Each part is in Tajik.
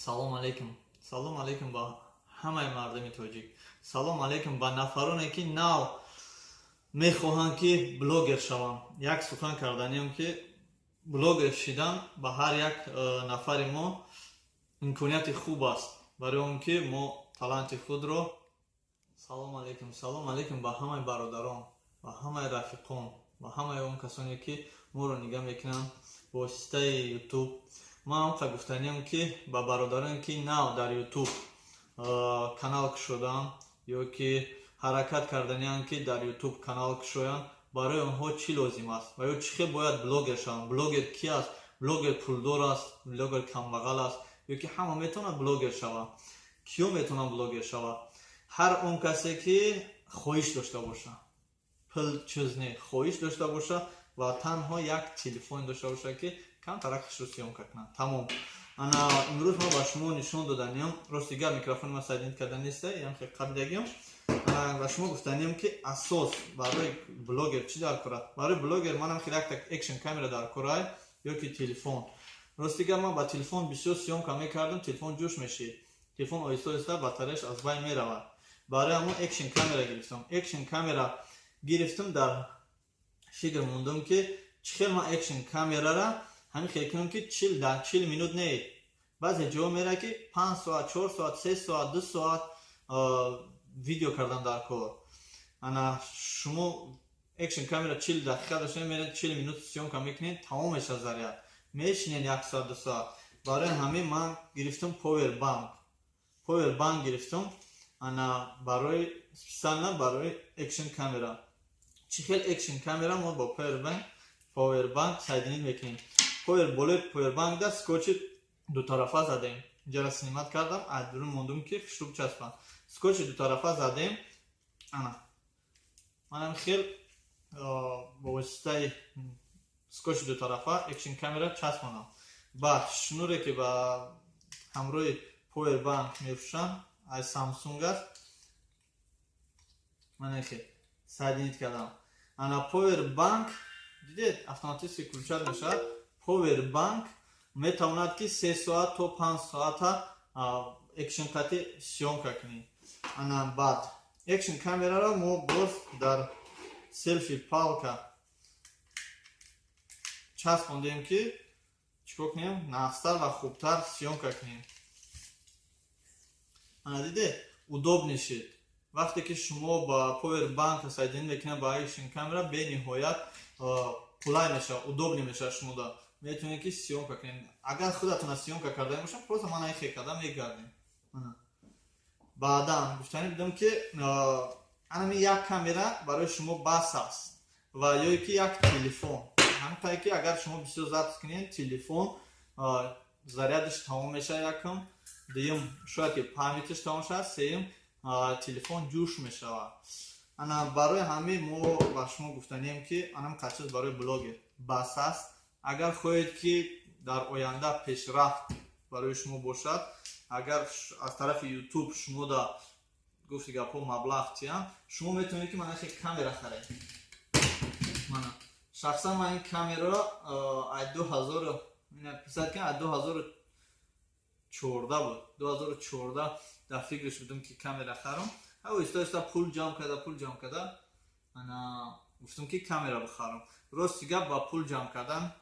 Салом алейкум. Салом алейкум ба ҳамаи мардами тоҷик. Салом алейкум ба нафароне ки нав мехоҳанд ки блогер шаванд. Як сухан карданем ки блогер шидан ба ҳар як нафари мо имконияти хуб аст. Барои он ки мо таланти худро салом алейкум ба ҳамаи бародарон, ба ҳамаи рафиқон, ба ҳамаи он касоне ки моро нигаҳ мекунанд бо воситаи YouTube. Ман ҳамқа гуфтанем ки ба бародароне ки нав дар YouTube канал кушодаам ё ки ҳаракат карданиянд ки дар YouTube канал кушоянд, барои онҳо чӣ лозим аст ва ё чӣ хел бояд блогер шаванд. Блогер ки аст? Блогер пулдор аст, блогер камбағал аст ё ки ҳама метавонад блогер шавад? Киё метавонад блогер шавад? Ҳар он касе ки хоҳиш дошта боша, пул чиз не, хоҳиш дошта боша ва танҳо як телефон дошта боша ки камтаракашро сиёмка кунад. Тамом. Ана имрӯз ма ба шумо нишон доданем, рости гап микрофони ма сайдинит карда неста, ям хел қабдагиам. Ба шумо гуфтанем ки асос барои блогер чӣ дар кор аст? Барои блогер манам хел як так экшн камера дар кор аст ё ки телефон. Рости гап ман ба телефон бисёр сиёмка мекардам, телефон ҷӯш мешид. Телефон оҳиста-оҳиста батареяш аз байн меравад. Барои ҳамон экшн камера гирифтам. Экшн камера гирифтам, дар фикр мондам ки чӣ хел ман экшн камерара ҳамин хел кунам ки 40 минут не, баъзе ҷо мера ки 5 соат, 4 соат, 3 соат, 2 соат видео кардан дар кор. Ана шумо экшн камера 40 дақиқа дошта меред, 40 минут сиёмка мекунед, тамом меша заряд, мешинед 1 соат 2 соат. Барои ҳамин ман гирифтам power bank гирифтам, ана барои специально барои экшн камера. Чӣ хел экшн камера мо бо power bank сайдинит мекунем. Болои power bank да скотчи дутарафа задем. Инҷара снимат кардам, аз дурун мондум ки хушруб часпанд. Скотчи дутарафа задем. Ана манам хел бо воситаи скотчи дутарафа экшн камера часпонам. Баъд шнуре ки ба ҳамроҳи power bank мефушанд аз Samsung аст. Ман хел сайдинит кардам. Ана power bank дидед автоматически включат мешавад. Power bank метавонад ки 3 соат то 5 соата экшн кати сиёмка кунед. Ана баъд экшн камераро мо боз дар селфи палка часпондем ки чикор кунем, нағзтар ва хубтар сиёмка кунем. Ана дидед удобный шид. Вақте ки шумо ба power bank сайдинит мекунед ба экшн камера, бениҳоят қулай мешавад, удобный мешавад. Шумо да метавонед ки сиёмка кунед. Агар худатона сиёмка кардаем бошад, просто ман ай хел кардам мегардем. Баъдан гуфтанӣ будам ки анами як камера барои шумо бас аст ва ё ки як телефон. Ҳамин ки агар шумо бисёр запис кунед, телефон зарядаш тамом мешавад, якам дуюм шояд ки памятиш тамом шавад, сеюм телефон ҷӯш мешавад. Ана барои ҳамин мо ба шумо гуфтанем ки анам қачиз барои блогер бас аст. Агар хоҳед ки дар оянда пешрафт барои шумо бошад, агар аз тарафи YouTube шумо да гуфти гапҳо маблағ тиям, шумо метавонед ки мана хел камера харед. Мана шахсан ман ин камераро аз 2014 буд. 2014 дар фикраш будам ки камера харам. Оҳиста-оҳиста пул ҷамъ карда ана гуфтам ки камера бихарам. Рости гап ба пул ҷамъ кардан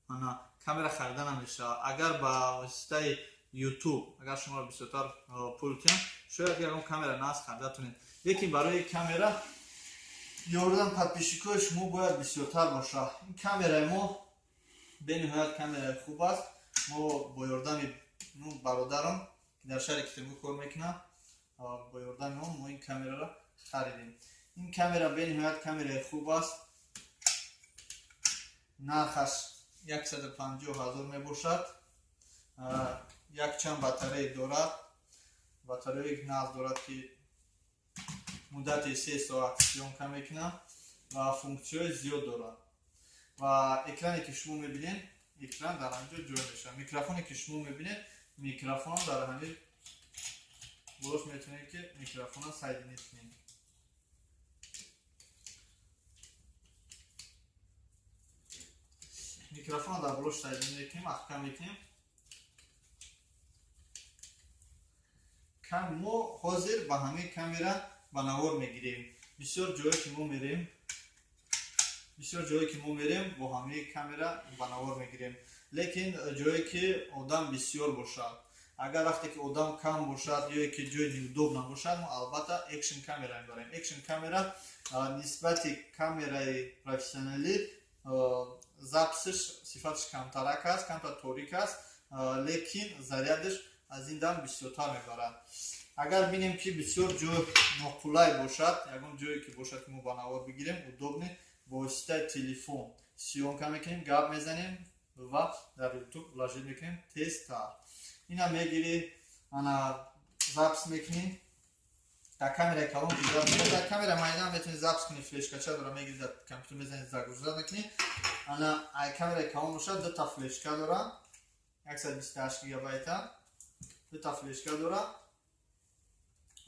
ана камера харида намешавад. Агар ба воситаи YouTube агар шуморо бисёртар пул кунам, шояд ягон камера насб харида тунед. Лекин барои камера ёрдам подписчикои шумо бояд бисёртар бошад. Ин камераи мо бениҳоят камераи хуб аст. Мо бо ёрдами бародарам ки дар шаҳри Китимгӯ кор мекунад, бо ёрдами он мо ин камераро харидем. Ин камера бениҳоят камераи хуб аст. нархаш 150,000 мебошад. Якчанд батарея дорад. Батареяи нағз дорад ки муддати 3 соат сиёмка мекунад ва функсияҳои зиёд дорад. Ва экране ки шумо мебинед, экран дар ҳаминҷо ҷой мешавад. Микрофоне ки шумо мебинед, микрофон дар ҳамин болош метавонед ки микрофона сайдинит кунед. Микрофон дар болош сайдинит мекунем, ахкам мекунем. мо ҳозир ба ҳамин камера ба навор мегирем. Бисёр ҷое ки мо мерем бо ҳамин камера ба навор мегирем. Лекин ҷое ки одам бисёр бошад, агар вақте ки одам кам бошад ё ки ҷои неудобна бошад, мо албатта экшн камера мебарем. Экшн камера нисбати камераи профессионалӣ записиш сифатиш камтарак аст, камтар торик аст, лекин зарядиш аз ин дам бисёртар мебарад. Агар бинем ки бисёр ҷой ноқулай бошад, ягон ҷое ки бошад ки мо ба навор бигирем, удобне бо воситаи телефон сиёмка мекунем, гап мезанем ва дар YouTube ложид мекунем тезтар. Ина мегири, ана запис мекунем. Дар камераи калон дар камера майдан метавонед запис кунед, флешкача дора, мегири дар компютер мезанед, загруза мекунед. Ана ай камераи калон бошад, ду та флешка дора, 128 гигабайта, ду та флешка дора.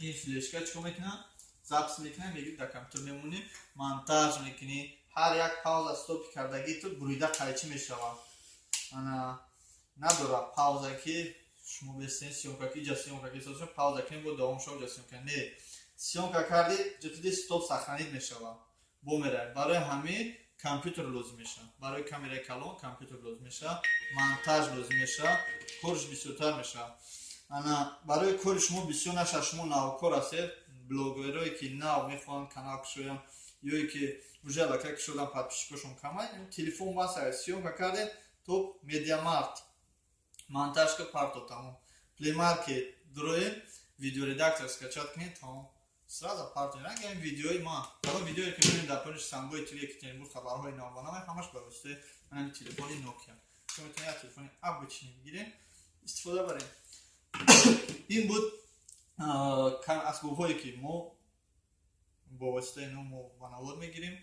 ин флешка чико мекуна, запис мекуна, мегири дар компютер мемонӣ, монтаж мекунӣ. Ҳар як пауза стопи кардагиту бурида қайчӣ мешавад. Ана надора пауза ки шумо бестен сиёмка ки ҷа сиёмка ки соза пауза ки бо давом шав ҷа сиёмка не. Сиёмка карди ҷатиди стоп сохранид мешавад. Бо мера. Барои ҳамин компютер лозим мешавад. Барои камераи калон компютер лозим мешавад. Монтаж лозим мешавад. Корш бисёртар мешавад. Ана барои кори шумо бисёр наша, шумо навкор ҳастед, блогерое ки нав мехоҳанд канал кушоянд ё ки уже аллакай кушодан подписчикошон камай, телефон васа сиёмка кардед, топ медиамаркт монтаж ка парто тамом. Плеймаркет дроем, видеоредактор скачат кунед, тамом. Сразу парто. Ранги ин видеои ма, баро видеои ки мебинед дар панели Самбой ТВ Екатеринбург хабарҳои навбанавай ҳамаш ба воситаи ҳамин телефони Nokia. Шумо метавонед як телефони обычный бигиред, истифода баред. ин буд асбобҳое ки мо бо воситаи но мо ба навор мегирем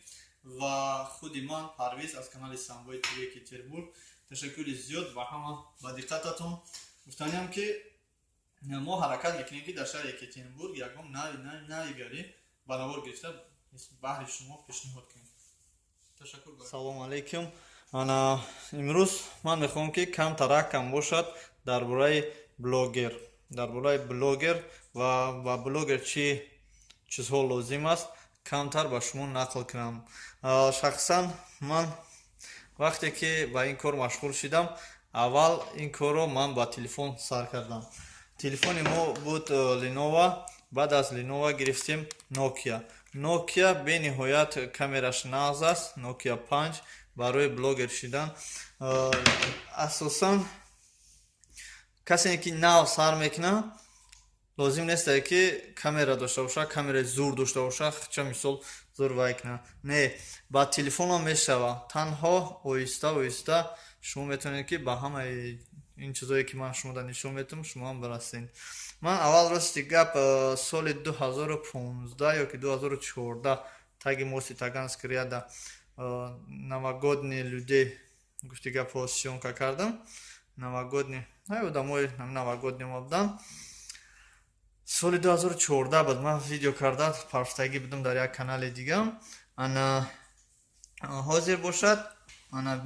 ва худи ман Парвиз аз канали Самбой ТВ Екатеринбург ташаккури зиёд ва ҳама ба диққататон. Гуфтаниам ки мо ҳаракат мекунем ки дар шаҳри Екатеринбург ягон нави гарӣ ба навор гирифта баҳри шумо пешниҳод кунем. Ташаккур. Салом алейкум. Ана имрӯз ман мехоҳам ки камтарак кам бошад дар бораи блогер ва блогер чӣ чизҳо лозим аст камтар ба шумо нақл кунам. Шахсан ман вақте ки ба ин кор машғул шудам, аввал ин корро ман ба телефон сар кардам. Телефони мо буд Lenovo, баъд аз Lenovo гирифтем Nokia бениҳоят камераш нағз аст, Nokia 5 барои блогер шудан. Асосан касе ки нав сар мекуна лозим нест ки камера дошта боша, камераи зур дошта боша, ча мисол зур вай куна. Не, ба телефоном мешава. Танҳо оҳиста оҳиста шумо метавонед ки ба ҳамаи ин чизое ки ман шумода нишон метавам, шумо ҳам барасед. Ман аввал рости гап соли 2015 ё ки 2014 таги моси Таганской ряда новогодние людей гуфти гапҳо сиёмка кардам. Новогодний, одамои новогодним обдан. Соли 2014 буд ман видео карда, парфтагӣ будам дар як канали дигам. Ана ҳозир бошад, ана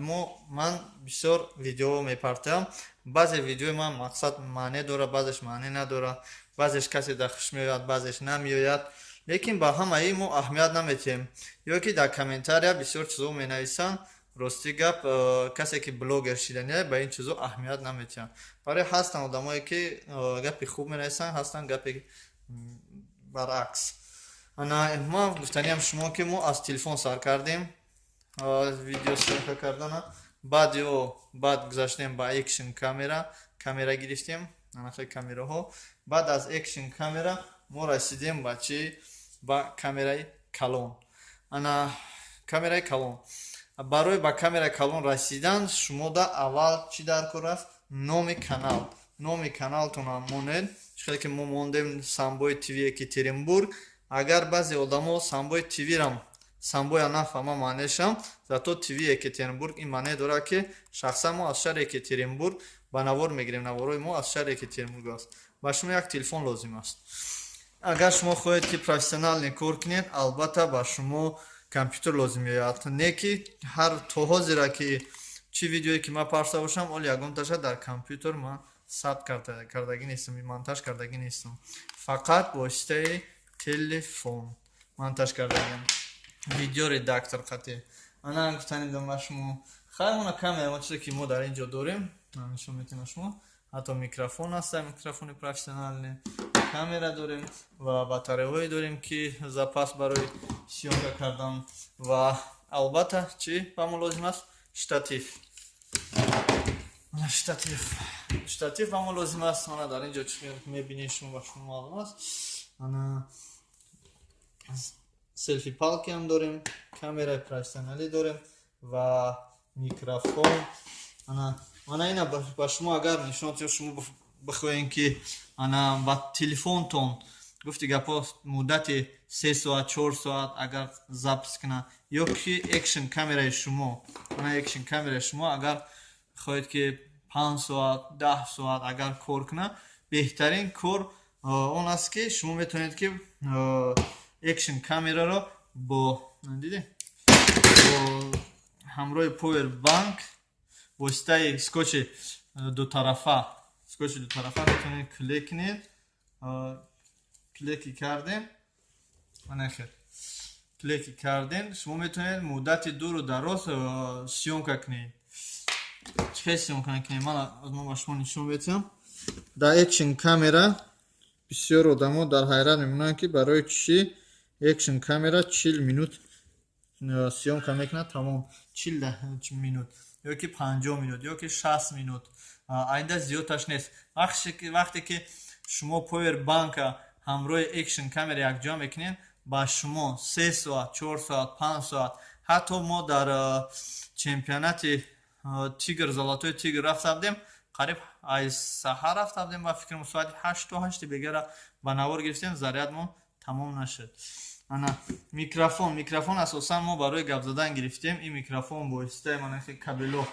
ман бисёр видео мепартоям. Баъзе видеои ман мақсад маъне дора, баъзеш маъне надора, баъзеш касе дар хуш меояд, баъзеш намеояд. Лекин ба ҳамаи мо аҳамият наметиҳем. Ё ки дар комментария бисёр чизо менависанд, рости гап касе ки блогер шудане ба ин чизо аҳамият наметиҳанд. Барои ҳастанд одамое ки гапи хуб менависанд, ҳастанд гапи баръакс. Ана ман гуфтаниам шумо ки мо аз телефон сар кардем, видео сиёмка кардана, баъд гузаштем ба экшн камера гирифтем, анахе камераҳо. Баъд аз экшн камера мо расидем ба чӣ? Ба камераи калон. Ана камераи калон. Барои ба камераи калон расидан шумода аввал чӣ даркор аст? Номи каналтона монед. Чӣ ки мо мондем Самбой ТВ Екатеринбург. Агар баъзе одамо Самбой ТВ-рам Самбой нафҳама маънешам, зато ТВ Екатеринбург ин маъне дорад ки шахсан мо аз шаҳри Екатеринбург ба навор мегирем, наворои мо аз шаҳри Екатеринбург аст. Ба шумо як телефон лозим аст. Агар шумо хоҳед ки профессионалне кор кунед, албатта ба шумо компютер лозим меояд. Не ки ҳар то ҳозира ки чӣ видеое ки ман парса бошам, оли ягонташа дар компютер ман ثبت کردگی نیستم، مونتاژ کردگی نیستم، فقط با واسطه تلفن مونتاژ کردگیم. ویدیو редактор خطی انا گفتنیم دم شما خیلی مونا کامера ما چیزی که ما در اینجا داریم نشون میتونم شما حتی میکروفون هست، میکروفون پروفسیونال، کامera داریم و باتری داریم که запас برای سیونکا کردن و البته چی با ما لازم است؟ штатив. штатив با ما لازم است. من در اینجا چی میبینید شما با شما معلوم است. انا سلفی پالکی هم داریم، کامera پروفسیونالی داریم و میکروفون. انا اینا با شما اگر نشون بدم شما بخواین که انا با تلفنتون گفتی گپا مدت 3 ساعت 4 ساعت اگر ضبط کنه یا که اکشن کامرای شما اکشن کامرای شما اگر خواهید که 5 ساعت 10 ساعت اگر کار کنه بهترین کار اون است که شما میتونید که اکشن کامera رو با همراه پاور بانک واسطه اسکوچ دو طرفه میتونید کلیک کنید. کلیک کردین شما میتونید مدت دور و دراز سیونکا کنید. چه سیونکا کنید من با شما نشون میدم. در اکشن کامera بسیار آدما در حیرت میمونن که برای چی اکشن کامera 40 minut سیونکا میکنه تمام 40 minut یا که 50 minut یا که 60 minut آینده زیادش نیست. وقتی که شما پاور بانک همراه اکشن کامera یک جا میکنین با شما 3 ساعت 4 ساعت 5 ساعت حتی ما در چمپیونات تیگر زلاتوی تیگر رفتیم قریب از سحر رفتیم و فکر ساعت 8 تا 8 بگیره با نوار گرفتیم زریعتمون تمام نشد. انا میکروفون اساسا ما برای گپ زدن گرفتیم. این میکروفون با واسطه من کابلو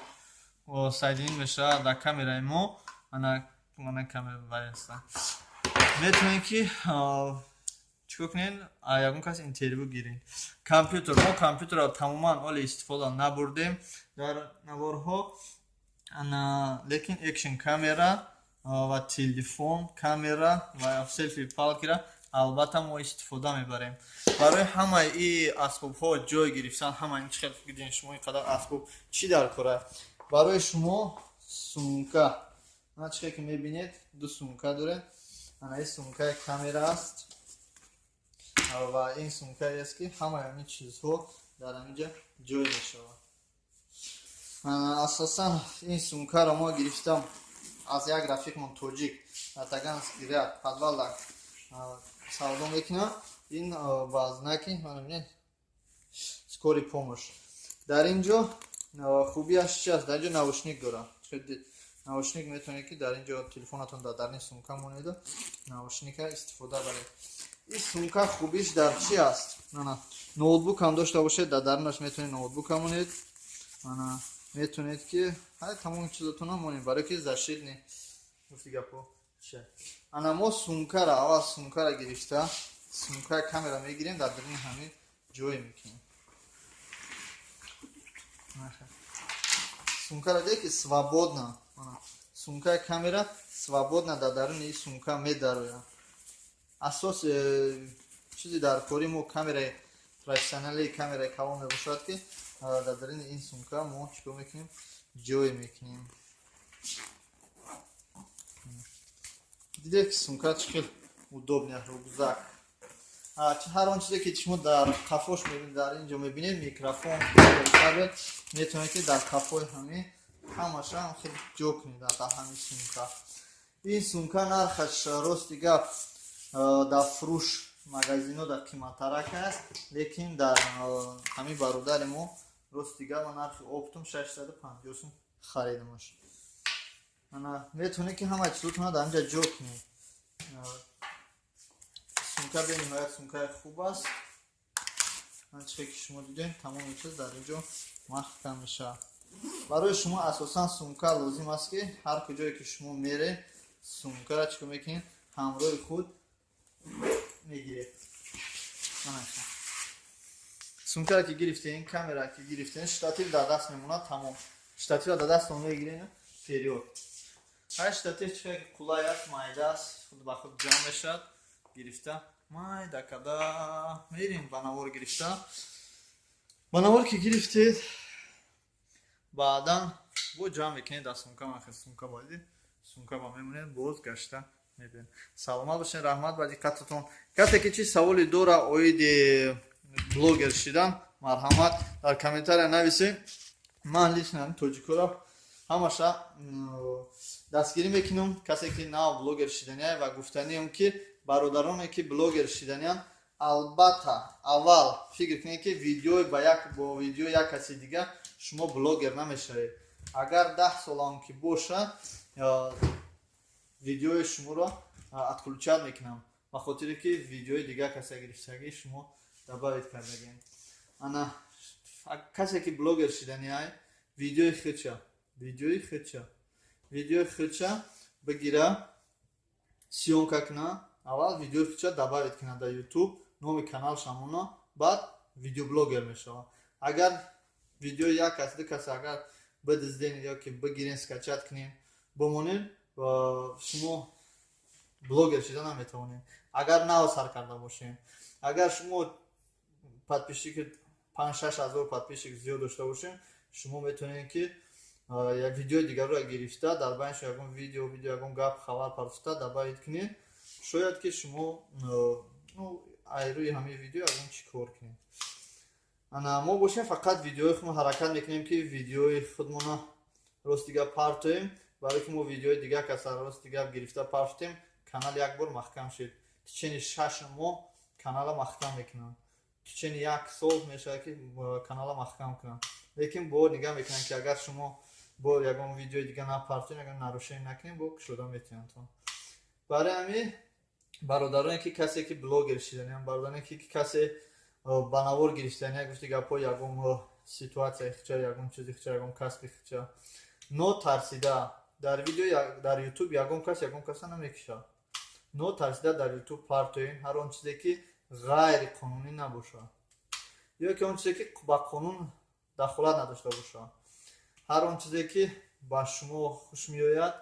و سایدین میشه در کامرای ما. انا کامera وایستا میتونین که چیکار کنین یکون کس اینترویو گیرین. کامپیوتر رو تماما اول استفاده نبردیم در نوارها لیکن اکشن کامera و تلفن کامera و سلفی پالکی را البته ما استفاده میبریم. برای همه این اسباب ها جای گرفتن همه این چقدر دیدین شما اینقدر اسباب چی در کاره برای شما سومکا چقدر که میبینید دو سومکا داره. این سومکا کامera است و این سومکا است که همه این چیزها در اینجا جای میشود. اساسا این سومکا را ما گرفتم از یک رفیق من توجیک Таганский ряд подвалах саудом میکنم. این بازنکی скорой помощь. در اینجا خوبیش چی است؟ در اینجا ناوشنیک داره. ناوشنیک میتونید که در اینجا تلفنتون در این سومکا مونید ناوشنیک استفاده برید. این سومکا خوبیش در چی است؟ نوتبوک هم داشته باشید در درونش میتونید نوتبوک هم مونید میتونید که تمام چیزاتون هم مونید برای که زشید نی گفتی گپو چه. ما سومکا را اول سومکا را گرفته سومکا کامera میگیریم در درون همین جای میکنیم. сумка را دیگه свободно сумка камера свободно در درون این сумка میداره. اساس چیزی در کاری ما کامera پروفسیونالی کامera کلام میباشد که در درون این сумка ما چیکار میکنیم جای میکنیم. دیدی که сумка چقدر удобно рюкзак. هر آن چیزی که شما در کفاش میبینید در اینجا میبینید میکروفون کابل میتونید که در کفای همش هم خیلی جا کنید در همین سومکا. این سومکا نرخش راستی گپ در فروش مغازینو در قیمترک است لیکن در همین برادر ما راستی گپ نرخ اپتوم 650 سوم خریدمش. میتونید که همه چیزتون در اینجا جا کنید. سومکا به نهایت سومکا خوب است. چه که شما دیدین تمام چیز در اینجا محکم میشه. برای شما اساسا سومکا لازم است که هر کجایی که شما میره سومکا را چیکار میکنید همراه خود میگیرید. سومکا را که گرفتین کامera که گرفتین штатив در دست میمونه تمام. штатив را در دست میگیرین پیریود 8 чек кулай аст, майда аст, худ ба худ ҷамъ мешавад, гирифта майда када мерим ба навор гирифта. Ба навор ки гирифтед, баъдан бо ҷамъ мекунед дар сумка, махе сумка бозид, сумка ба мемонед, боз гашта мебинед. Саломат бошед, раҳмат ба диққататон. Касе ки чӣ саволи дора оиди блогер шидан, марҳамат дар комментария нависед. Ман лично тоҷикоро ҳамаша дастгирӣ мекунам. Касе ки нав блогер шиданяй ва гуфтаниям ки бародароне ки блогер шиданян, албатта аввал фикр кунед ки видеои бо видеои як каси дига шумо блогер намешавед. Агар 10 солам ки боша, видеои шуморо отключат мекунам, ба хотире ки видеои дига касе гирифтагӣ шумо добавид кардагем. Ана касе ки блогер шиданяй, видеои худша бигира, сиёмка куна, аввал видеои худша добавид куна дар YouTube, номи канал шамона, баъд видеоблогер мешава. Агар видеои як кас ду кас агар бидизден ё ки бигирен скачат кунем бомонед, шумо блогер шида наметавонед. Агар нав сар карда бошем, агар шумо подписчики 5-6 ҳазор подписчик зиёд дошта бошем, шумо метавонед ки як видеои дигарро гирифта, дар байнаш ягон видео, ягон гап, хабар пароста добавид кунед. Шояд ки шумо айрӯи ҳамаи видео ягон чӣ кор кунед. Ана мо бошем фақат видеои худмо ҳаракат мекунем ки видеои худмона ростига партоем, барои ки мо видеои дига каса ростига гирифта партоем, канал як бор маҳкам шид. Тичени 6 моҳ канала маҳкам мекунам. Тичени 1 сол мешавад ки канала маҳкам кунам. Лекин бо нигаҳ мекунам ки агар шумо бо ягон видеои дига напартоем, агар нарушение накунем, бо кушода метавонед. Барои ҳамин бародароне ки касе ки блогер шиданян, бародароне ки касе ба навор гирифтаняй, гуфти гапҳо ягон ситуатсияи худша, ягон чизи худша, ягон касби худша, нотарсида дар видео дар YouTube ягон каса намекушад. Нотарсида дар YouTube партоем ҳар он чизе ки ғайри қонунӣ набошад, ё ки он чизе ки ба қонун дахолат надошта бошад. Ҳар он чизе ки ба шумо хуш меояд,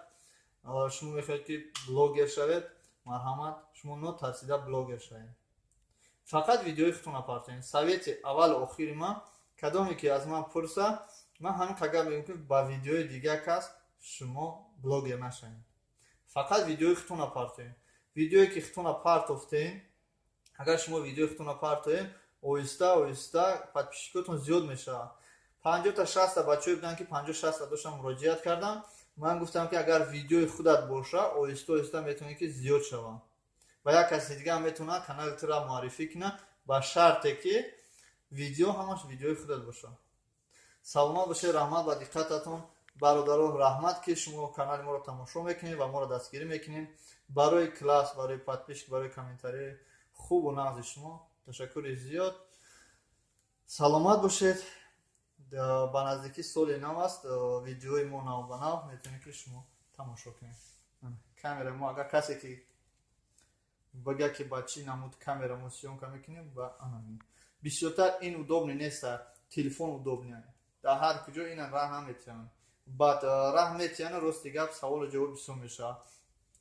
шумо мехоҳед ки блогер шавед, марҳамат, шумо нотарсида блогер шавед. Фақат видеои худтон напартоем. Совети аввалу охири ман, кадоме ки аз ман пурса, ман ҳамин қагар мегӯям ки ба видеои дига кас шумо блогер нашавед. Фақат видеои худтон напартоем. Видеое ки худтон партофтем, агар шумо видеои худтон напартоем, оҳиста подписчикотон зиёд мешавад. 50-60 бачаҳое буданд ки 50-60 доштам муроҷиат кардам. Ман гуфтам ки агар видеои худат боша, оҳиста метавонад ки зиёд шавад. Ва як каси дига ҳам метавонад канали туро муаррифӣ кунад, ба шарте ки видео ҳамаш видеои худат боша. Саломат бошед, раҳмат ба диққататон. Бародарон, раҳмат ки шумо канали моро тамошо мекунед ва моро дастгирӣ мекунед. Барои класс, барои подписчик, барои комментарии хубу нағзи шумо ташаккури зиёд. Саломат бошед. Ба наздики соли нав аст, видеои мо нав ба нав метавонед ки шумо тамошо кунед. Камераи мо агар касе ки бага ки ба чӣ намуд камера мо сиёмка мекунем, ба анами бисёртар ин удобни неста, телефон удобни, дар ҳар куҷо ина раҳ наметиҳанд. Баъд раҳ метиҳанд, рости гап саволу ҷавоб бисёр мешавад.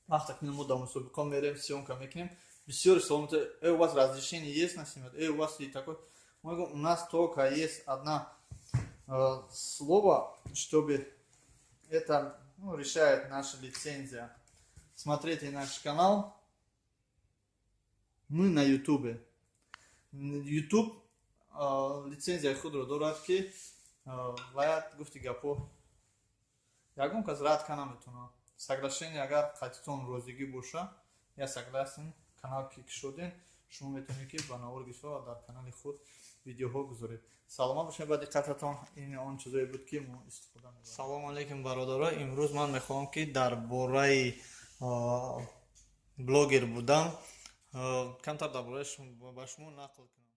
Вақте ки мо дар мусобиқа мерем, сиёмка мекунем, бисёр саломат, у вас разрешение есть на снимать, у вас и такой. Мы говорим, у нас только есть одна слово, чтобы это решает наша лицензия. Смотрите наш канал. Мы на YouTube. YouTube лицензия худро дорад ки باید گفتی گپو یگون کس رد کنم میتونم соглашение агар қатитон розигӣ боша я согласен канал клик шудин шумо метавонед ки ба навор гишо дар канали худ видеоҳо гузоред. Саломат бошед ба диққататон. Ин он чизое буд ки мо истифода мебарем. Салому алейкум бародаро. Имрӯз ман мехоҳам ки дар бораи блогер будам камтар дар бораи ба шумо нақл кунам.